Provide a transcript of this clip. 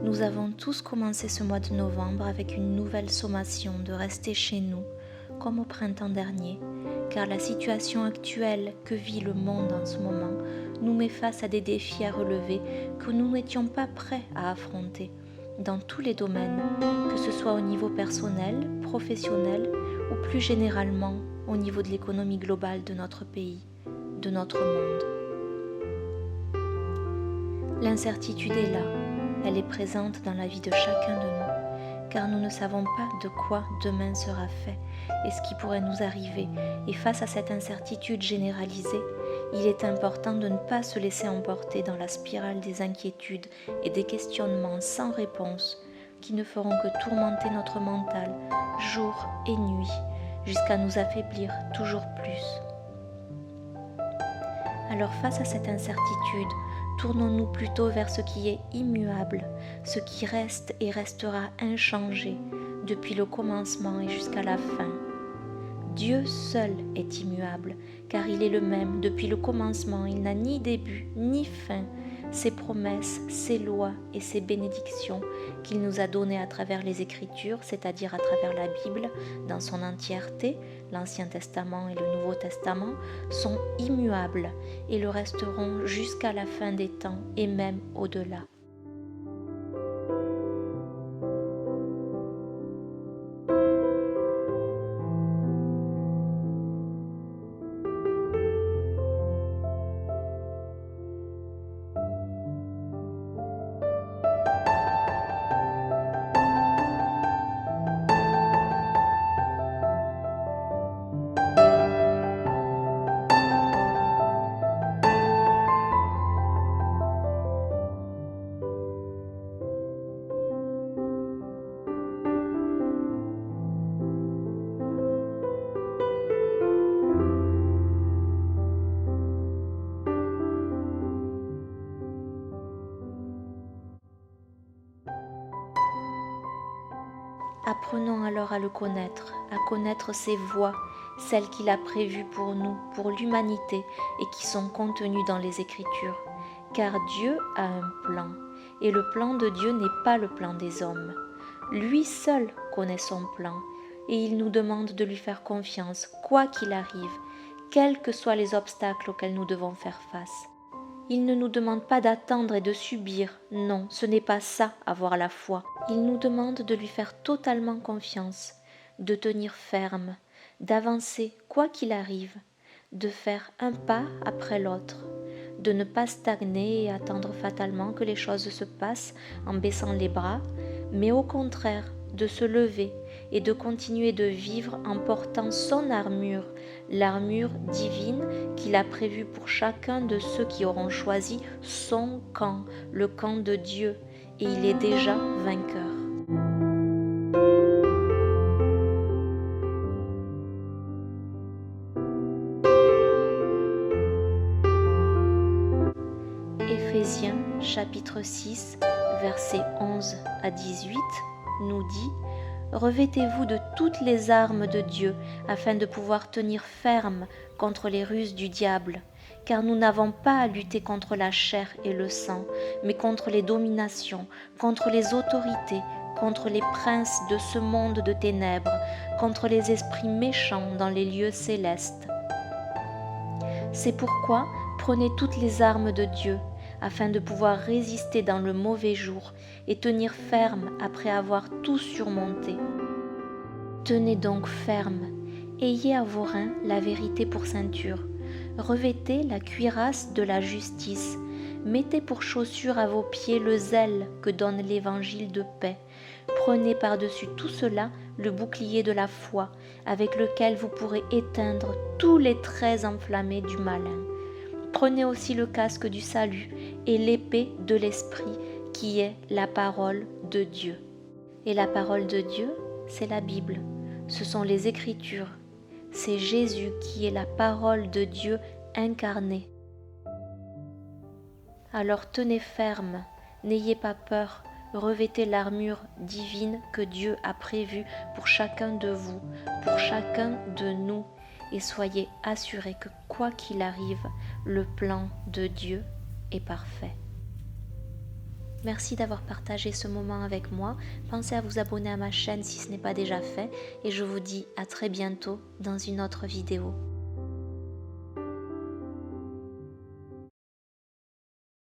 Nous avons tous commencé ce mois de novembre avec une nouvelle sommation de rester chez nous, comme au printemps dernier, car la situation actuelle que vit le monde en ce moment nous met face à des défis à relever que nous n'étions pas prêts à affronter, dans tous les domaines, que ce soit au niveau personnel, professionnel ou plus généralement au niveau de l'économie globale de notre pays, de notre monde. L'incertitude est là, elle est présente dans la vie de chacun de nous, car nous ne savons pas de quoi demain sera fait et ce qui pourrait nous arriver. Et face à cette incertitude généralisée, il est important de ne pas se laisser emporter dans la spirale des inquiétudes et des questionnements sans réponse qui ne feront que tourmenter notre mental jour et nuit jusqu'à nous affaiblir toujours plus. Alors face à cette incertitude, tournons-nous plutôt vers ce qui est immuable, ce qui reste et restera inchangé depuis le commencement et jusqu'à la fin. Dieu seul est immuable, car il est le même depuis le commencement, il n'a ni début ni fin. Ses promesses, ses lois et ses bénédictions qu'il nous a données à travers les Écritures, c'est-à-dire à travers la Bible dans son entièreté, l'Ancien Testament et le Nouveau Testament, sont immuables et le resteront jusqu'à la fin des temps et même au-delà. Apprenons alors à le connaître, à connaître ses voies, celles qu'il a prévues pour nous, pour l'humanité et qui sont contenues dans les Écritures. Car Dieu a un plan, et le plan de Dieu n'est pas le plan des hommes. Lui seul connaît son plan, et il nous demande de lui faire confiance, quoi qu'il arrive, quels que soient les obstacles auxquels nous devons faire face. Il ne nous demande pas d'attendre et de subir, non, ce n'est pas ça, avoir la foi. Il nous demande de lui faire totalement confiance, de tenir ferme, d'avancer quoi qu'il arrive, de faire un pas après l'autre, de ne pas stagner et attendre fatalement que les choses se passent en baissant les bras, mais au contraire, de se lever et de continuer de vivre en portant son armure, l'armure divine qu'il a prévue pour chacun de ceux qui auront choisi son camp, le camp de Dieu, et il est déjà vainqueur. Éphésiens chapitre 6, versets 11 à 18 nous dit « Revêtez-vous de toutes les armes de Dieu afin de pouvoir tenir ferme contre les ruses du diable, car nous n'avons pas à lutter contre la chair et le sang, mais contre les dominations, contre les autorités, contre les princes de ce monde de ténèbres, contre les esprits méchants dans les lieux célestes. C'est pourquoi prenez toutes les armes de Dieu, afin de pouvoir résister dans le mauvais jour et tenir ferme après avoir tout surmonté. Tenez donc ferme, ayez à vos reins la vérité pour ceinture, revêtez la cuirasse de la justice, mettez pour chaussure à vos pieds le zèle que donne l'évangile de paix, prenez par-dessus tout cela le bouclier de la foi, avec lequel vous pourrez éteindre tous les traits enflammés du malin. Prenez aussi le casque du salut et l'épée de l'esprit qui est la parole de Dieu. Et la parole de Dieu, c'est la Bible, ce sont les Écritures, c'est Jésus qui est la parole de Dieu incarnée. Alors tenez ferme, n'ayez pas peur, revêtez l'armure divine que Dieu a prévue pour chacun de vous, pour chacun de nous, et soyez assurés que quoi qu'il arrive, le plan de Dieu est parfait. Merci d'avoir partagé ce moment avec moi. Pensez à vous abonner à ma chaîne si ce n'est pas déjà fait et je vous dis à très bientôt dans une autre vidéo.